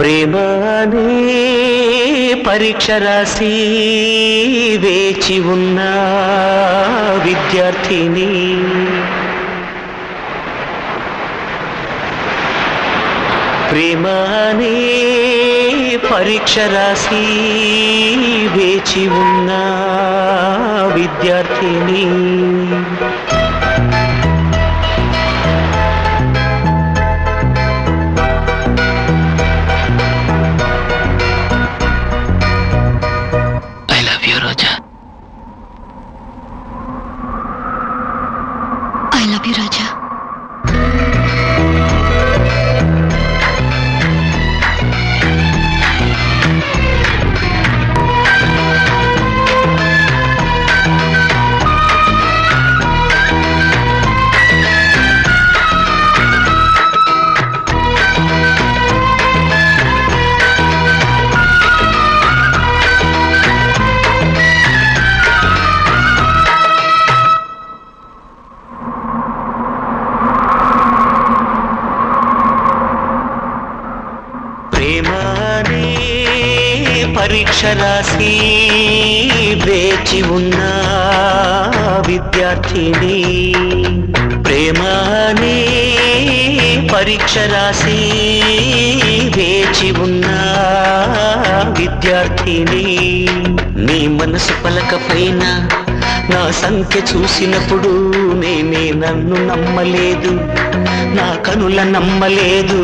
ప్రేమ అనే పరీక్ష రాసి వేచి ఉన్న విద్యార్థిని ప్రేమ అనే పరీక్ష రాసి వేచి ఉన్న విద్యార్థిని I love you, Raja. పరీక్ష రాసి వేచి ఉన్న విద్యార్థిని ప్రేమ అనే పరీక్ష రాసి వేచి ఉన్న విద్యార్థిని నీ మనసు పలకపైన నా సంఖ్య చూసినప్పుడు నేనే నన్ను నమ్మలేదు నా కనుల నమ్మలేదు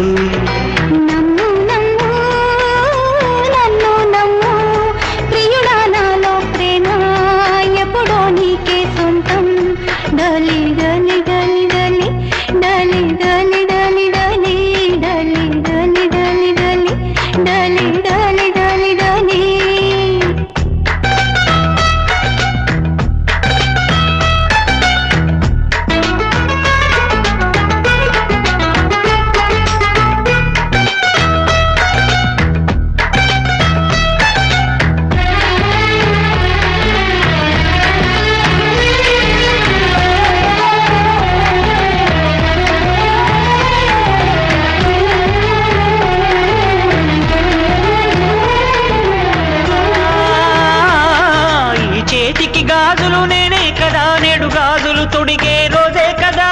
గాజులు నేనే కదా నేడు గాజులు తొడిగే రోజే కదా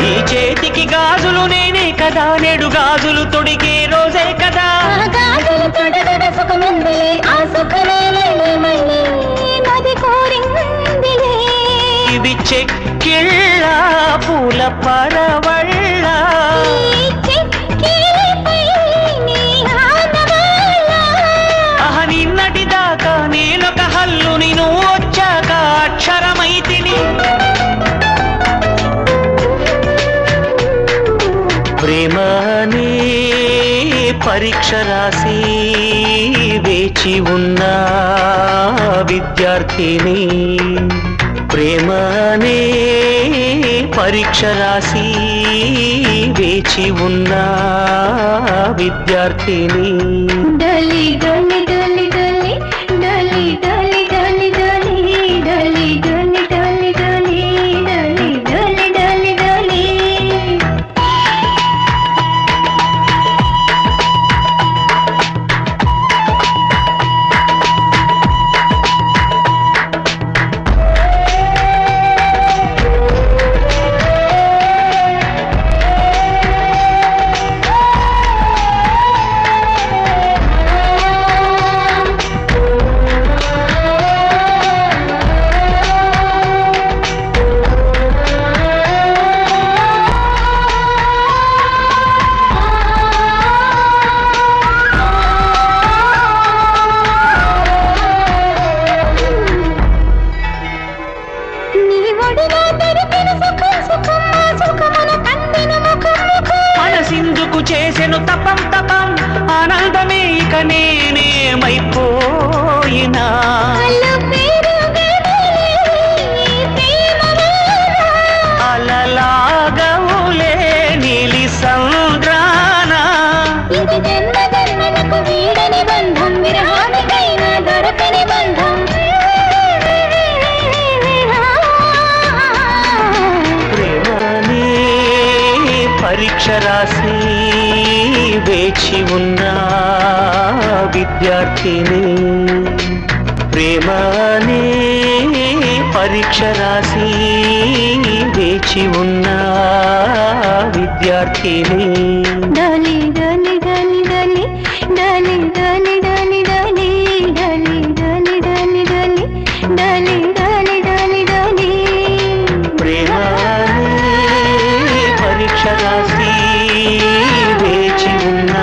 ఈ చేతికి గాజులు నేనే కదా నేడు గాజులు తొడిగే రోజే కదా గాజులు తొడగడ సుఖముందిలే ఆ సుఖమేలే మళ్ళీ నది కోరిందిలే ఇది చెక్కిళ్ళ పూల పరవళ్ళ నిన్నటిదాకా నేనొక హల్లు నిన్ను వచ్చాక అక్షరమైతిని ప్రేమ అనే పరీక్ష రాసి వేచి ఉన్న విద్యార్థిని ప్రేమ అనే పరీక్ష రాసి వేచి ఉన్న విద్యార్థిని డలి డలి డలి డలి డలి డలి డలి డలి డలి డలి డలి డలి డలి డలి డలి మనసిందుకు చేసెను తపం తపం ఆనందమే ఇక నేనేమైపోయినా అలలాగవులే నీలి సంద్రాన వీడని బంధం విరహానికైనా దొరకని బంధం రాసి వేచి ఉన్న విద్యార్థిని ప్రేమనే పరీక్ష రాసి వేచి ఉన్న విద్యార్థిని డాలి డాలి డాలి డాలి డాలి డాలి డాలి డాలి డాలి డాలి డాలి డాలి డాలి డాలి డాలి డాలి ప్రేమనే పరీక్ష రాసి వేచి ఉన్న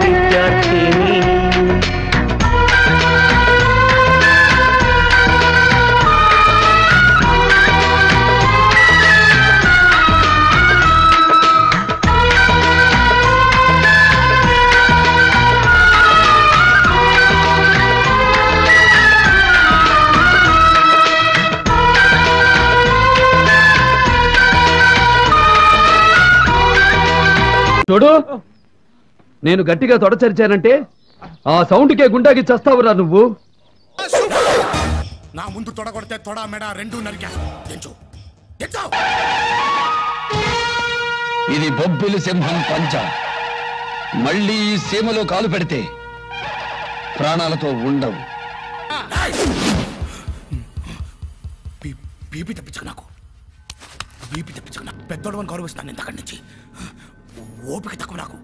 విద్యార్థిని చూడు, నేను గట్టిగా తొడచరిచానంటే ఆ సౌండ్కే గుండాకి చస్తావురా నువ్వు. నా ముందు తొడగొడితే తొడ మెడ రెండు నరికేస్తా. ఇది బొబ్బిలి సింహం పంచ. మళ్ళీ ఈ సీమలో కాలు పెడితే ప్రాణాలతో ఉండవు. బీపీ తెప్పించుకు నాకు బీపీ తెప్పించుకు నాకు పెద్దోడు అని గౌరవిస్తాను ఇంతకడి నుంచి. ఓపిక తక్కువ నాకు.